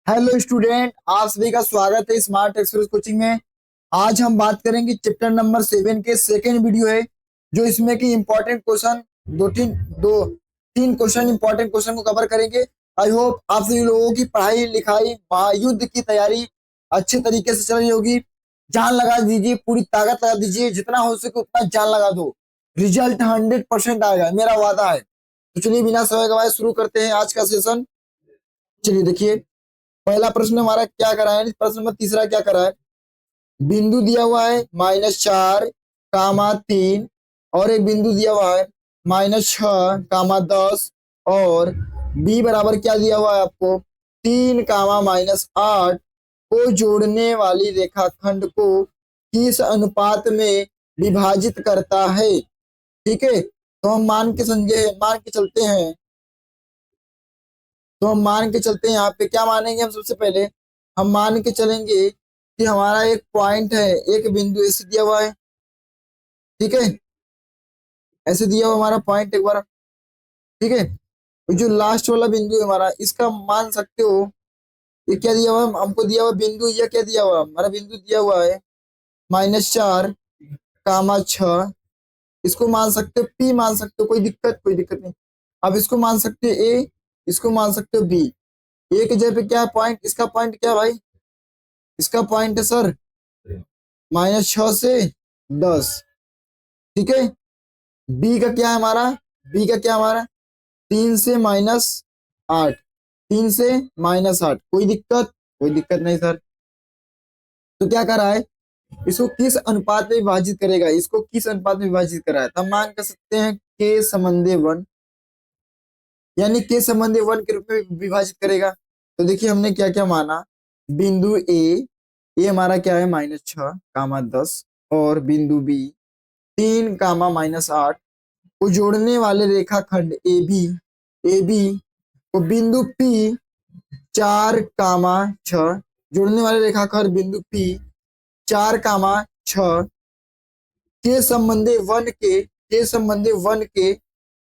Hello student, आप सभी का स्वागत है स्मार्ट एक्सप्रेस कोचिंग में। आज हम बात करेंगे चैप्टर नंबर 7 के सेकेंड वीडियो है, जो इसमें की इंपॉर्टेंट क्वेश्चन दो तीन क्वेश्चन इंपॉर्टेंट क्वेश्चन को कवर करेंगे। आई होप आप सभी लोगों की पढ़ाई लिखाई महायुद्ध की तैयारी अच्छे तरीके से चल रही होगी। जान लगा दीजिए, पूरी ताकत लगा दीजिए, जितना हो सके उतना जान लगा दो। रिजल्ट 100% आएगा, मेरा वादा है। तो चलिए बिना समय गवाए शुरू करते हैं आज का सेशन। चलिए देखिए, पहला प्रश्न हमारा क्या करा है, प्रश्न नंबर तीसरा क्या करा है। बिंदु दिया हुआ है -4, 3 और एक बिंदु दिया हुआ है -6, 10 और बी बराबर क्या दिया हुआ है आपको 3, -8 को जोड़ने वाली रेखाखंड को किस अनुपात में विभाजित करता है। ठीक है, तो हम मान के चलते हैं। तो हम मान के चलते हैं, यहाँ पे क्या मानेंगे हम सबसे पहले। हम मान के चलेंगे कि हमारा एक पॉइंट है, एक बिंदु ऐसे दिया हुआ है। ठीक है, ऐसे दिया हुआ हमारा पॉइंट एक बार। ठीक है, तो जो लास्ट वाला बिंदु है हमारा, इसका मान सकते हो। ये क्या दिया हुआ है हमको, दिया हुआ बिंदु, ये क्या दिया हुआ हमारा बिंदु दिया हुआ है -4, 6। इसको मान सकते हो पी, मान सकते हो, कोई दिक्कत नहीं। अब इसको मान सकते हो ए, इसको मान सकते हो बी। ए के जगह पे क्या पॉइंट, इसका पॉइंट क्या है भाई, इसका पॉइंट है सर -6 से 10। ठीक है, बी का क्या है हमारा, बी का क्या हमारा 3 से -8, 3 से -8। कोई दिक्कत नहीं सर। तो क्या कर रहा है, इसको किस अनुपात में विभाजित करेगा, इसको किस अनुपात में विभाजित करा है। तो हम मान कर सकते हैं के संबंधी 1, यानी के संबंधी 1 के रूप में विभाजित करेगा। तो देखिए हमने क्या क्या माना, बिंदु ए, ये हमारा क्या है -6, 10 और बिंदु बी 3, -8 को जोड़ने वाले रेखाखंड ए बी को बिंदु पी 4, 6 जोड़ने वाले रेखाखंड बिंदु पी 4, 6 के संबंधी वन के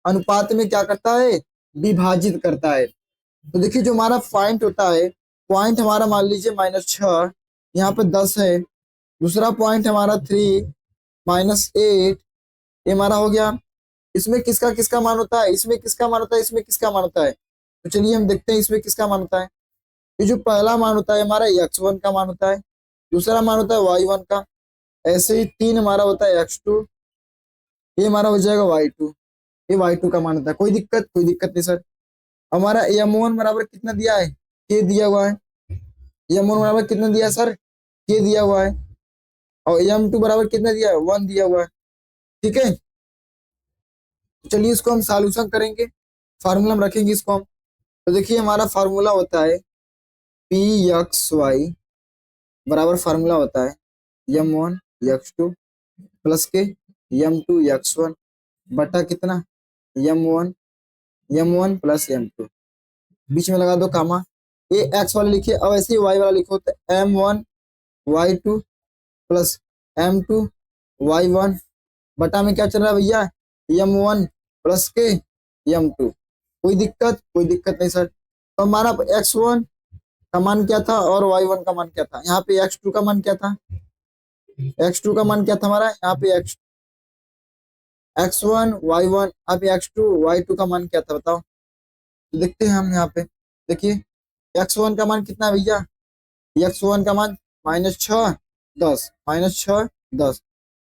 अनुपात में क्या करता है, विभाजित करता है। तो देखिए जो हमारा पॉइंट होता है, पॉइंट हमारा मान लीजिए -6, यहाँ पे 10 है। दूसरा पॉइंट हमारा 3, -8, ये हमारा हो गया। इसमें किसका किसका मान होता है, इसमें किसका मान होता है, इसमें किसका मान होता है। तो चलिए हम देखते हैं इसमें किसका मान होता है। ये जो पहला मान होता है हमारा x1 का मान होता है, दूसरा मान होता है y1 का, ऐसे ही 3 हमारा होता है x2, ये हमारा हो जाएगा y2, ये y2 का मान होता है। कोई दिक्कत नहीं सर। हमारा m1 बराबर कितना दिया है, k दिया हुआ है। m1 बराबर कितना दिया है सर, k दिया हुआ है। और m2 बराबर कितना दिया है, 1 दिया हुआ है। ठीक है, चलिए इसको हम सॉल्यूशन करेंगे, फार्मूला हम रखेंगे इसको हम। तो देखिए हमारा फार्मूला होता है पी एक्स वाई बराबर, फार्मूला होता है m1 x2 प्लस के m2 x1 बटा कितना m1 प्लस m2, बीच में लगा दो कामा। ये एक्स वाला लिखिए, अब ऐसे ही वाई वाला लिखो, तो m1 y2 plus m2 y1 बटा में क्या चल रहा है भैया, m1 प्लस के m2। कोई दिक्कत नहीं सर। तो हमारा x1 का मान क्या था और y1 का मान क्या था, यहाँ पे x2 का मान क्या था, x2 का मान क्या था हमारा, यहाँ पे x1 y1, यहाँ पे x2 y2 का मान क्या था बताओ। तो देखते हैं हम यहाँ पे, देखिए x1 का मान कितना है भैया, x1 का मान -6, 10, -6, 10,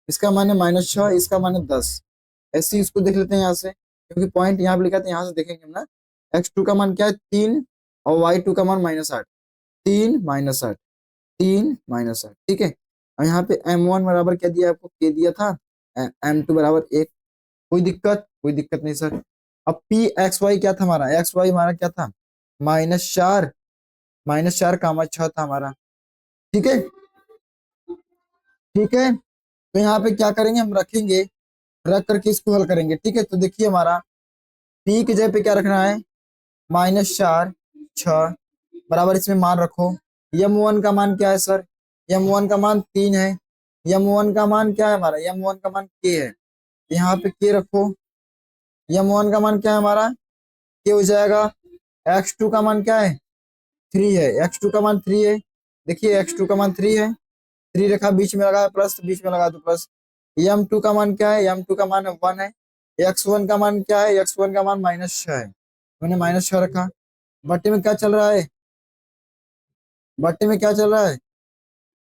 इसका मान है -6, इसका मान है 10। ऐसे ही इसको देख लेते हैं यहाँ से, क्योंकि पॉइंट यहाँ पे लिखा था, यहाँ से देखेंगे हम ना। x2 का मान क्या है 3 और y2 का मान -8, 3, -8, 3, -8। ठीक है, और यहाँ पे m1 बराबर क्या दिया आपको, k दिया था, m2 बराबर 1। कोई दिक्कत नहीं सर। अब पी एक्स वाई क्या था हमारा, एक्स वाई हमारा क्या था -4, -4, 6 था हमारा। ठीक है, ठीक है, तो यहाँ पे क्या करेंगे हम रखेंगे, रख करके इसको हल करेंगे। ठीक है, तो देखिए हमारा पी की जगह पे क्या रखना है -4, 6 बराबर, इसमें मान रखो। m1 का मान क्या है सर, m1 का मान 3 है। m1 का मान क्या है हमारा, m1 का मान k है, यहाँ पे k रखो। m1 का मान क्या है हमारा, k हो जाएगा। x2 का मान क्या है 3 है, x2 का मान 3 है। देखिए x2 का मान 3 है, 3 रखा, बीच में लगा प्लस, बीच में लगा दो प्लस। m2 का मान क्या है, m2 का मान 1 है। x1 का मान क्या है, x1 का मान -6 है, मैंने -6 रखा। बट्टे में क्या चल रहा है, बट्टे में क्या चल रहा है,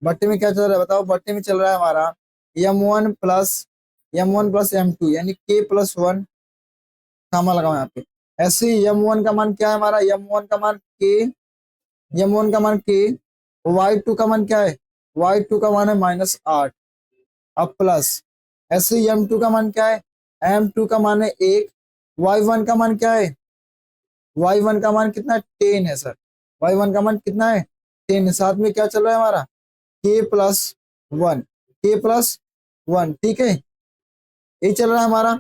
बट्टे में क्या चल रहा है बताओ, बट्टे में चल रहा है हमारा m1 प्लस m2 यानी k+1, कामा लगाओ यहाँ पे। ऐसे ही m1 का मान क्या है हमारा, m1 का मान k, m1 का मान k, y2 का मान क्या है, y2 का मान है -8। अब प्लस, ऐसे ही m2 का मान क्या है, m2 का मान है 1, y1 का मान क्या है, y1 का मान कितना है, 10 है सर, y1 का मान कितना है, 10 है। साथ में क्या चल रहा है हमारा, k+1, k+1, ठीक है, ये चल रहा है हमारा।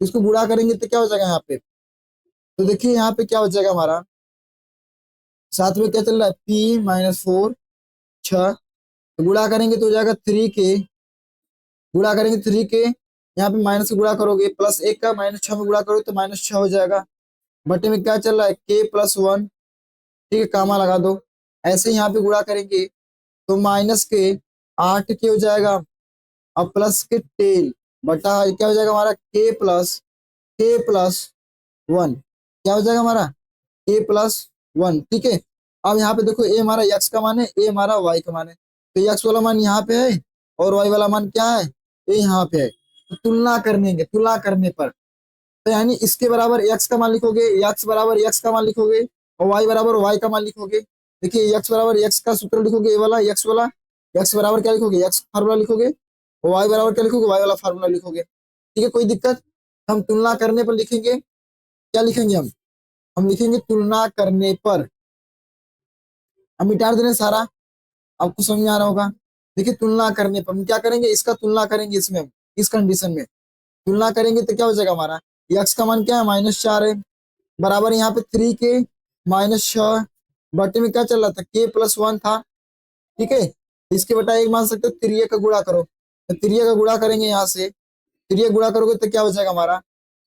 इसको गुणा करेंगे तो क्या हो जाएगा यहाँ पे, तो देखिए यहाँ पे क्या हो जाएगा हमारा, साथ में क्या चल रहा है, p-4, 6, तो गुणा करेंगे तो हो जाएगा 3k, गुणा करेंगे 3k, यहाँ पे माइनस से गुणा करोगे, +1 का -6 में गुणा करोगे तो -6 हो जाएगा। बटे में क्या चल रहा है, k+1, ठीक है, कामा लगा दो। ऐसे यहाँ पे गुणा करेंगे तो -8 के हो जाएगा, अब प्लस के टेल बटा क्या हो जाएगा हमारा, k+1, क्या हो जाएगा हमारा, k+1, ठीक है। अब यहाँ पे देखो, ए हमारा x का मान है, ए हमारा y का मान है, तो x वाला मान यहाँ पे है और y वाला मान क्या है, ये यहाँ पे है। तो तुलना करने, तुलना करने पर, तो यानी इसके बराबर x का मान लिखोगे, x बराबर x का मान लिखोगे, और y बराबर y का मान लिखोगे। देखिए x बराबर x का सूत्र लिखोगे, ये वाला x वाला, x बराबर क्या लिखोगे, x फार्मूला लिखोगे, और y बराबर क्या लिखोगे, y वाला फार्मूला लिखोगे, ठीक है, कोई दिक्कत। हम तुलना करने पर लिखेंगे, क्या लिखेंगे हम लिखेंगे तुलना करने पर, हम मिटा देने सारा, आपको समझ में आ रहा होगा। देखिए तुलना करने पर हम क्या करेंगे, इसका तुलना करेंगे, इसमें हम इस कंडीशन में तुलना करेंगे तो क्या हो जाएगा हमारा, x का मान क्या है, -4 है, बराबर यहाँ पे 3k -6, बटे में क्या चल रहा था, k+1 था, ठीक है। इसके बटा एक मान सकते हो, तिरिये का गुणा करो, तो तिरिये का गुणा करेंगे, यहाँ से तिरिये गुणा करोगे तो क्या हो जाएगा हमारा,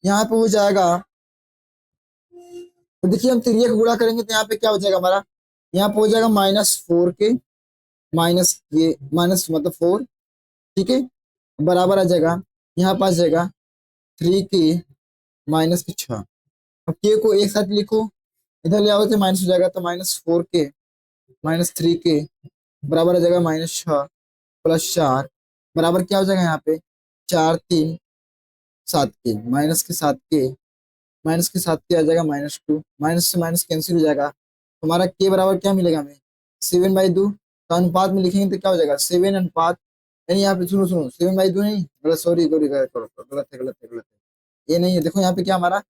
यहाँ पे हो जाएगा, तो देखिए हम तिरिये का गुणा करेंगे तो यहाँ पे क्या हो जाएगा हमारा, यहाँ पे हो जाएगा -4k, माइनस ये माइनस मतलब 4, ठीक है, बराबर आ जाएगा, यहाँ पास जाएगा 3k -6। अब के को एक साथ लिखो, इधर ले आओ तो माइनस हो जाएगा, तो -4k -3k बराबर आ जाएगा -6 +4, बराबर क्या हो जाएगा यहाँ पे, 4 3 7k, माइनस के साथ के आ जाएगा -2, माइनस से माइनस कैंसिल हो जाएगा, हमारा के बराबर क्या मिलेगा हमें, 7/2, तो अनुपात में लिखेंगे तो क्या हो जाएगा, 7 अनुपात, यानी यहाँ पे सुनो सुनो, 7/2 नहीं, गलत, सॉरी सॉरी, गलत है, ये नहीं है। देखो यहाँ पे क्या हमारा,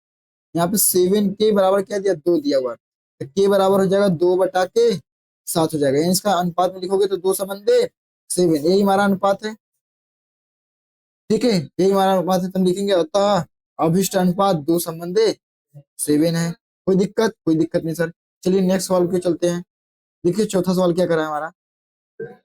यहाँ पे 7k बराबर क्या दिया, 2 दिया हुआ, तो के बराबर हो जाएगा 2/7 हो जाएगा, यानी इसका अनुपात में लिखोगे तो 2/7, यही हमारा अनुपात है, ठीक है, यही हमारा अनुपात है, तो हम लिखेंगे अतः अभिष्ट अनुपात 2/7 है। कोई दिक्कत नहीं सर। चलिए नेक्स्ट सवाल पे चलते हैं। देखिए चौथा सवाल क्या करा है हमारा,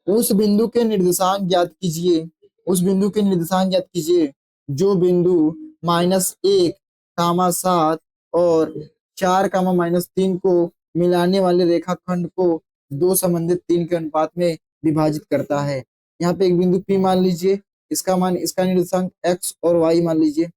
उस बिंदु के निर्देशांक ज्ञात कीजिए, उस बिंदु के निर्देशांक ज्ञात कीजिए जो बिंदु -1, 7 और 4, -3 को मिलाने वाले रेखाखंड को दो संबंधित 3 के अनुपात में विभाजित करता है। यहाँ पे एक बिंदु P मान लीजिए, इसका निर्देशांक x और y मान लीजिए।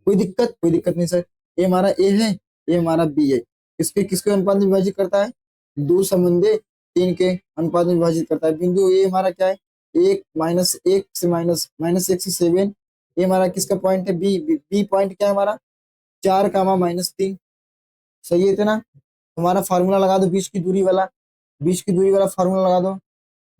कोई दिक्कत नहीं सर। ये हमारा ए है, ये हमारा बी है। इसके किसके अनुपात में विभाजित करता है, दो संबंधित 3 के अनुपात में विभाजित करता है। बिंदु ए हमारा क्या है, 1 -1 से -1 से 7। ये हमारा किसका पॉइंट है, बी। बी पॉइंट क्या है हमारा, 4, -3। सही है ना। हमारा फार्मूला लगा दो, बीच की दूरी वाला फार्मूला लगा दो,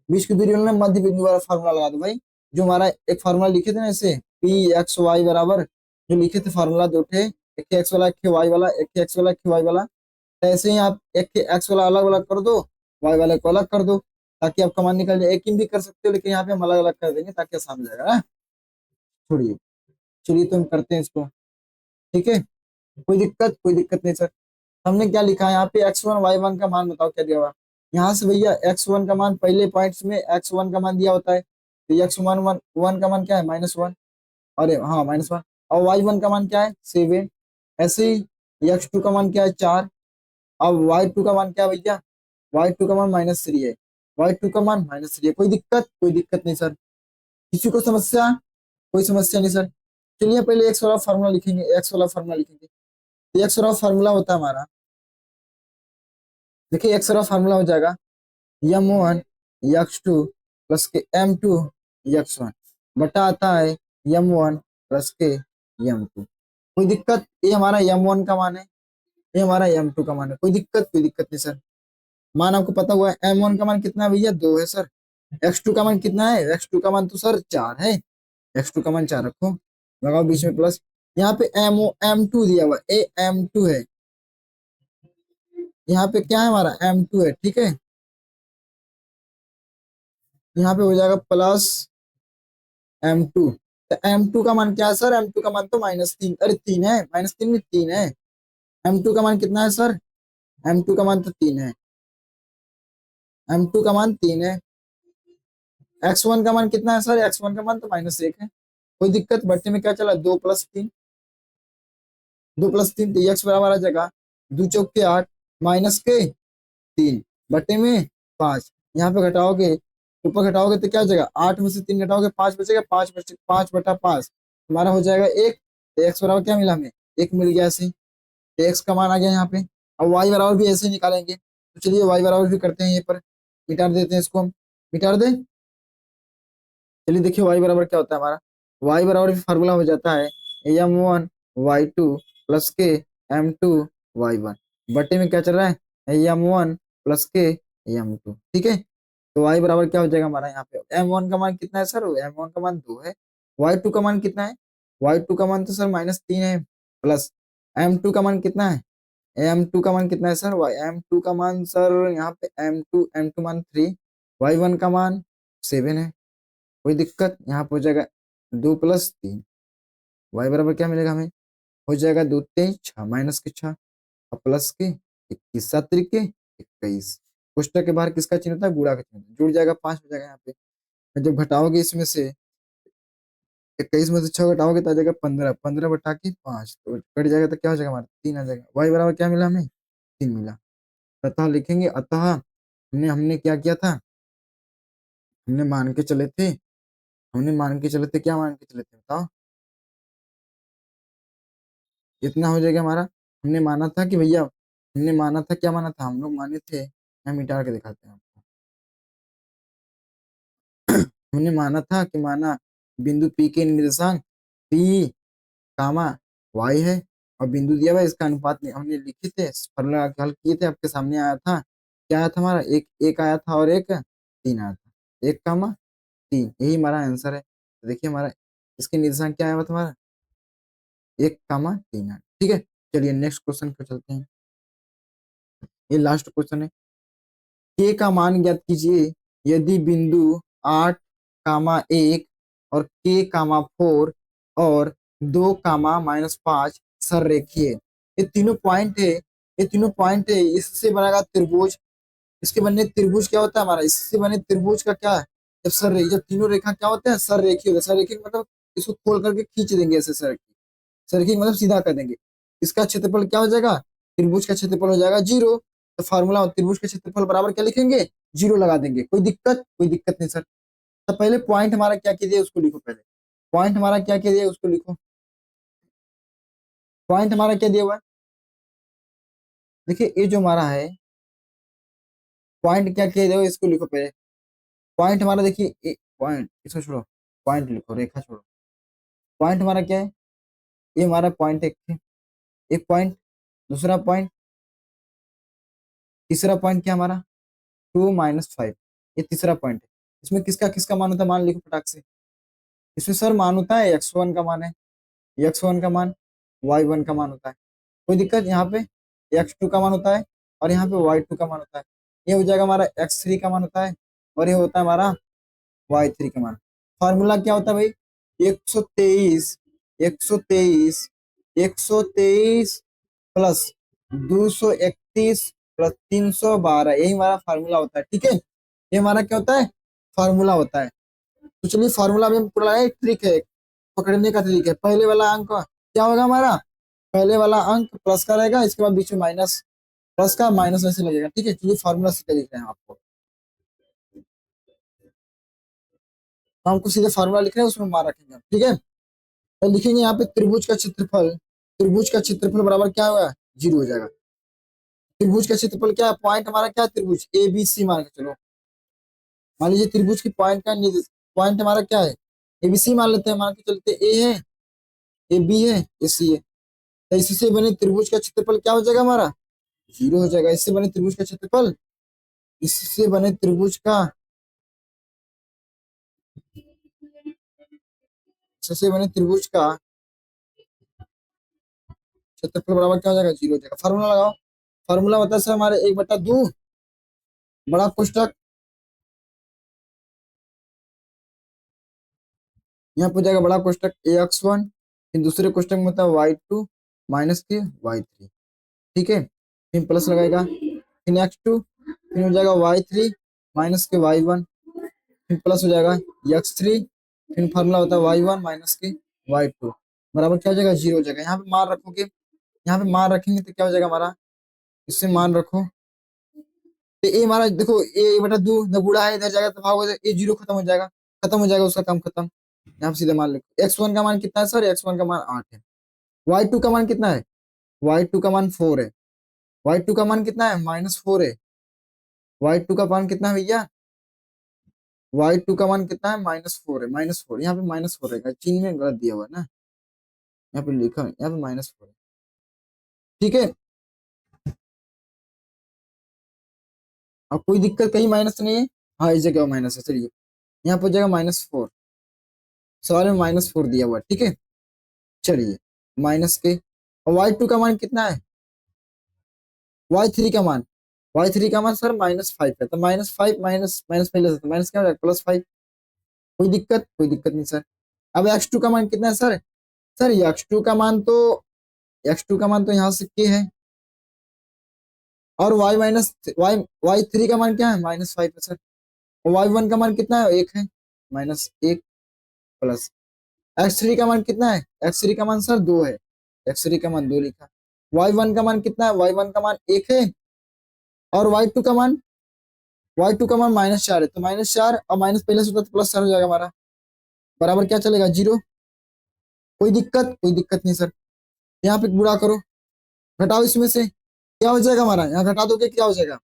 बीच की दूरी वाला मध्य बिंदु वाला फार्मूला लगा दो भाई। जो हमारा एक फार्मूला लिखे थे ना, ऐसे P(x, y) बराबर, जो लिखे थे फार्मूला दो थे, एक एक्स वाला, एक वाई वाला, एक एक्स वाला, एक वाई वाला। तो ऐसे ही आप एक एक्स वाला अलग अलग कर दो, वाई वाले को अलग कर दो, ताकि आपका मान निकल जाए। एक भी कर सकते हो, लेकिन यहाँ पे हम अलग अलग कर देंगे ताकि आसान हो जाएगा ना। छोड़िए, चलिए तो हम करते हैं इसको, ठीक है। कोई दिक्कत नहीं सर। हमने क्या लिखा है यहाँ पे, x1 y1 का मान बताओ क्या दिया हुआ। यहाँ से भैया x1 का मान पहले पॉइंट्स में x1 का मान दिया होता है, तो x1 का मान क्या है, -1, अरे हाँ -1, और y1 का मान क्या है, 7। ऐसे ही x2 का मान क्या है, 4, अब y2 का मान क्या है भैया, y2 का मान -3 है, y2 का मान -3 है। कोई दिक्कत, कोई दिक्कत नहीं सर, किसी को समस्या, कोई समस्या नहीं सर। चलिए पहले एक्स वाला फार्मूला लिखेंगे, एक्स वाला फार्मूला लिखेंगे। तो एक्स वाला फार्मूला होता है हमारा, देखिए एक्स वाला फार्मूला हो जाएगा m1 x2 प्लस के m2 x1 बटा आता है m1 प्लस के m2। कोई दिक्कत, ये हमारा m1 का मान है, ये हमारा m2 का मान है, कोई दिक्कत, कोई दिक्कत नहीं सर। मान आपको पता हुआ है, m1 का मान कितना है भैया, 2 है सर। x2 का मान कितना है, x2 का मान तो सर 4 है, x2 का मान 4 रखो, लगाओ बीच में प्लस। यहाँ पे m2 दिया हुआ है, m2 है, यहाँ पे क्या है हमारा m2 है, ठीक है। यहाँ पे हो जाएगा प्लस m2। तो m2 का मान क्या है सर, m2 का मान तो -3, अरे 3 है, -3 में 3 है। m2 का मान कितना है सर, m2 का मान तो 3 है, m2 का मान 3 है। x1 का मान कितना है सर, x1 का मान तो -1 है। कोई दिक्कत, बट्टे में क्या चला, 2 + 3, 2 + 3 तो x बराबर आ जाएगा 2 चौक के 8 माइनस के 3 बट्टे में 5। यहाँ पे घटाओगे, ऊपर घटाओगे तो क्या हो जाएगा, 8 में से 3 घटाओगे 5 बचेगा, 5 हमारा हो जाएगा 1। तो एक्स बराबर क्या मिला हमें, 1 मिल गया ऐसे ही। तो एक्स का मान आ गया यहाँ पे। अब वाई बराबर भी ऐसे ही निकालेंगे, तो चलिए वाई बराबर भी करते हैं, ये पर मिटा देते हैं इसको, हम मिटा दें। चलिए देखिए वाई बराबर क्या होता है हमारा, वाई बराबर भी फार्मूला हो जाता है m1 y2 प्लस के m2 y1 बटे में क्या चल रहा है, m1 प्लस के m2, ठीक है। तो y बराबर क्या हो जाएगा हमारा, यहाँ पे m1 का मान कितना है सर, m1 का मान 2 है। y2 का मान कितना है, y2 का मान तो सर -3 है, प्लस m2 का मान कितना है, m2 का मान कितना है सर, m2 का मान सर यहाँ पे m2 मान 3, y1 का मान 7 है। कोई दिक्कत, यहाँ पे हो जाएगा 2 + 3, वाई बराबर क्या मिलेगा हमें, हो जाएगा 2 × 3 = 6 माइनस के 6 और प्लस के 21 7 × 21। कोष्टक के बाहर किसका चिन्ह होता है, गुणा का चिन्ह, जुड़ जाएगा 5 हो जाएगा यहाँ पे। और जब घटाओगे इसमें से 21 में से 6 घटाओगे तो आ जाएगा 15, 15 बटा के 5 तो कट जाएगा, तो क्या हो जाएगा हमारा 3 आ जाएगा। वाई बराबर क्या मिला हमें, 3 मिला। अतः लिखेंगे, अतः हमने हमने क्या किया था, हमने मान के चले थे, हमने मान के चले थे, क्या मान के चले थे बताओ, इतना हो जाएगा हमारा। हमने माना था कि भैया, हमने माना था, क्या माना था, हम लोग माने थे, हम मिटा के दिखाते हैं आपको। हमने माना था कि माना बिंदु P के निर्देशांक P कामा y है, और बिंदु दिया हुआ है, इसका अनुपात हमने लिखे थे, फॉर्मूला हल किए थे, आपके सामने आया था। क्या आया था हमारा, एक एक आया था और एक 3 आया था, 1, 3, यही हमारा आंसर है। तो देखिए हमारा इसके निर्देशांक क्या आया हुआ था हमारा, 1, 3 है, ठीक है। चलिए नेक्स्ट क्वेश्चन पे चलते हैं, ये लास्ट क्वेश्चन है। के का मान ज्ञात कीजिए यदि बिंदु 8, 1 और k, 4 और 2, -5 सररेखीय, ये तीनों पॉइंट है, ये तीनों पॉइंट है, इससे बनेगा त्रिभुज। इसके बनने त्रिभुज क्या होता है हमारा, इससे बने त्रिभुज का क्या है, जब तीनों रेखा क्या होते हैं, सररेखीय होते हैं। सररेखीय मतलब इसको खोल करके खींच देंगे ऐसे, सररेखीय, सररेखीय मतलब सीधा कर देंगे। इसका क्षेत्रफल क्या हो जाएगा, त्रिभुज का क्षेत्रफल हो जाएगा 0। तो फार्मूला त्रिभुज के क्षेत्रफल बराबर क्या लिखेंगे, 0 लगा देंगे। कोई दिक्कत, कोई दिक्कत नहीं सर। तो पहले पॉइंट हमारा क्या कीजिए उसको लिखो, पहले पॉइंट हमारा क्या कीजिए उसको लिखो, पॉइंट हमारा क्या दिया हुआ है, देखिए ये जो हमारा है पॉइंट क्या किया जाए इसको लिखो पहले। पॉइंट हमारा देखिए, पॉइंट इसको छोड़ो, पॉइंट लिखो, रेखा छोड़ो। पॉइंट हमारा क्या है, ये हमारा पॉइंट एक है, एक पॉइंट, दूसरा पॉइंट, तीसरा पॉइंट क्या हमारा 2 - 5, ये तीसरा पॉइंट है। इसमें किसका किसका मान होता है, मान लिखो फटाक से। इसमें सर मान होता है x1 का मान है, x1 का मान, y1 का मान होता है। कोई दिक्कत, यहाँ पे x2 का मान होता है और यहाँ पे y2 का मान होता है। ये हो जाएगा हमारा x3 का मान होता है और ये होता है हमारा y3 का मान। फॉर्मूला क्या होता है भाई, 123, 123, 123 प्लस 231 प्लस 312, यही हमारा फार्मूला होता है, ठीक है। ये हमारा क्या होता है, फार्मूला होता है। तो चलिए फार्मूला में पूरा एक ट्रिक है, पकड़ने का ट्रिक है। पहले वाला अंक क्या होगा हमारा, पहले वाला अंक प्लस का रहेगा, इसके बाद बीच में माइनस, प्लस का माइनस ऐसे लगेगा, ठीक है, क्योंकि फॉर्मूला सीधे लिख रहे हैं आपको, तो हमको सीधे फॉर्मूला लिख रहे हैं, उसमें मान रखेंगे, ठीक है। तो लिखेंगे यहाँ पे त्रिभुज का क्षेत्रफल, त्रिभुज का क्षेत्रफल बराबर क्या होगा, 0 हो जाएगा। त्रिभुज का क्षेत्रफल क्या है, पॉइंट हमारा क्या है, त्रिभुज ए बी सी मान के चलो, मान लीजिए त्रिभुज की पॉइंट का पॉइंट हमारा क्या है, ए बी सी मान लेते हैं, मान के चलते ए है, ए बी है, ए सी है। तो इससे बने त्रिभुज का क्षेत्रफल क्या हो जाएगा हमारा, 0 हो जाएगा। इससे बने त्रिभुज का क्षेत्रफल, इससे बने त्रिभुज का, इससे बने त्रिभुज का क्षेत्रफल बराबर क्या हो जाएगा, 0 हो जाएगा। फार्मूला लगाओ, फार्मूला बता सर हमारे 1/2 बड़ा कोष्टक, यहाँ पे हो जाएगा बड़ा कोष्टक ax1, फिर दूसरे कोष्टक में होता है y2 माइनस के y3, ठीक है, फिर प्लस लगाएगा, फिर x2, फिर हो जाएगा y3 माइनस के y1, फिर प्लस हो जाएगा x3, फिर फार्मूला होता है y1 माइनस के y2 बराबर क्या हो जाएगा, 0 हो जाएगा। यहाँ पे मान रखोगे, यहाँ पे मान रखेंगे तो क्या हो जाएगा हमारा, इससे मान रखो तो ए हमारा देखो, a/2 न गुणा है, इधर जाएगा तो भाग हो जाएगा, a 0 खत्म हो जाएगा उसका काम खत्म। यहाँ पे सीधे मान लिखो, x1 का मान कितना है सर, x1 का मान 8 है, y2 का मान कितना है, y2 का मान 4 है, y2 का मान कितना है, -4 है, y2 का मान कितना है भैया, y2 का मान कितना है, -4 है, -4, यहाँ पे -4 रहेगा, चिन्ह में गलत दिया हुआ है ना, यहाँ पे लिखा है, यहाँ पे -4 है, ठीक है। अब कोई दिक्कत कहीं माइनस नहीं है, हाँ इस जगह माइनस है, चलिए यहाँ पर हो जाएगा -4, सवाल में -4 दिया हुआ है, ठीक है। चलिए माइनस के, और y2 का मान कितना है, y3 का मान, y3 का मान सर -5 है, तो -5 माइनस माइनस पहले से माइनस क्या हो जाएगा, +5, कोई दिक्कत नहीं सर। अब x2 का मान कितना है सर, सर x2 का मान तो, x2 का मान तो यहाँ से k है, और y माइनस वाई y3 का मान क्या है, -5 है सर, और y1 का मान कितना है, 1 है, -1 प्लस x3 का मान कितना है, x3 का मान सर 2 है, x3 का मान 2 लिखा, y1 का मान कितना है, y1 का मान 1 है, और y2 का मान, y2 का मान -4 है, तो -4 और माइनस पहले से होता तो +4 हो जाएगा हमारा, बराबर क्या चलेगा, 0। कोई दिक्कत नहीं सर। यहाँ पे गुणा करो, घटाओ, इसमें से क्या हो जाएगा हमारा, यहाँ घटा दोगे क्या हो जाएगा,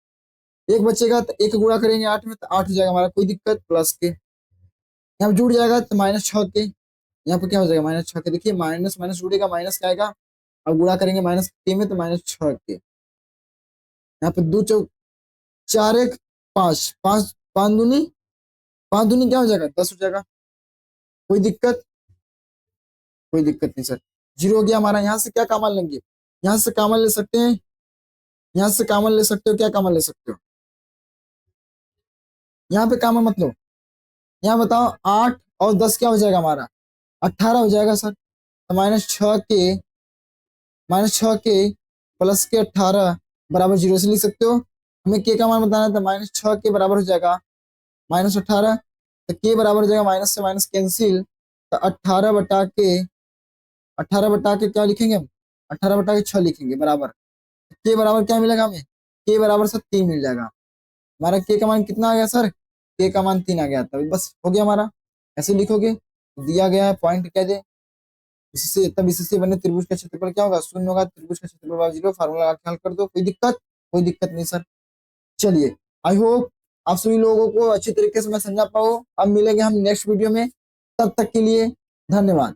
एक बचेगा, तो एक गुणा करेंगे 8 में तो 8 हो जाएगा हमारा, कोई दिक्कत, प्लस के यहाँ पे जुड़ जाएगा तो -6 के, यहाँ पे क्या हो जाएगा, -6 के, देखिए माइनस माइनस जुड़ेगा, माइनस क्या आएगा, अब गुणा करेंगे माइनस के में तो -6 के, यहाँ पे 2 चौक 4 1 5, 5 5 दूनी, 5 दूनी क्या हो जाएगा, 10 हो जाएगा, कोई दिक्कत, कोई दिक्कत नहीं सर। 0 हो गया हमारा, यहाँ से क्या कॉमन लेंगे, यहाँ से कॉमन ले सकते हैं, यहाँ से कॉमन ले सकते हो, क्या कॉमन ले सकते हो, यहाँ पे कॉमन मतलब, यहाँ बताओ 8 और 10 क्या हो जाएगा हमारा, 18 हो जाएगा सर, तो -6 के प्लस के 18 बराबर 0 से लिख सकते हो। हमें के का मान बताना था, -6 के बराबर हो जाएगा -18, तो के बराबर हो जाएगा, माइनस से माइनस कैंसिल, तो 18 बटा के क्या लिखेंगे हम, 18/6 लिखेंगे, बराबर के बराबर क्या मिलेगा हमें, के बराबर सर 3 मिल जाएगा। हमारा के का मान कितना आ गया सर, के का मान 3 आ गया था, बस हो गया हमारा, ऐसे लिखोगे, दिया गया है पॉइंट क्या दे, इससे तब इससे बने त्रिभुज का क्षेत्रफल क्या होगा, 0 होगा, त्रिभुज का क्षेत्रफल बराबर 0, फार्मूला लगा के हल कर दो, कोई दिक्कत नहीं सर। चलिए, आई होप आप सभी लोगों को अच्छी तरीके से मैं समझा पाऊँ। अब मिलेंगे हम नेक्स्ट वीडियो में, तब तक के लिए धन्यवाद।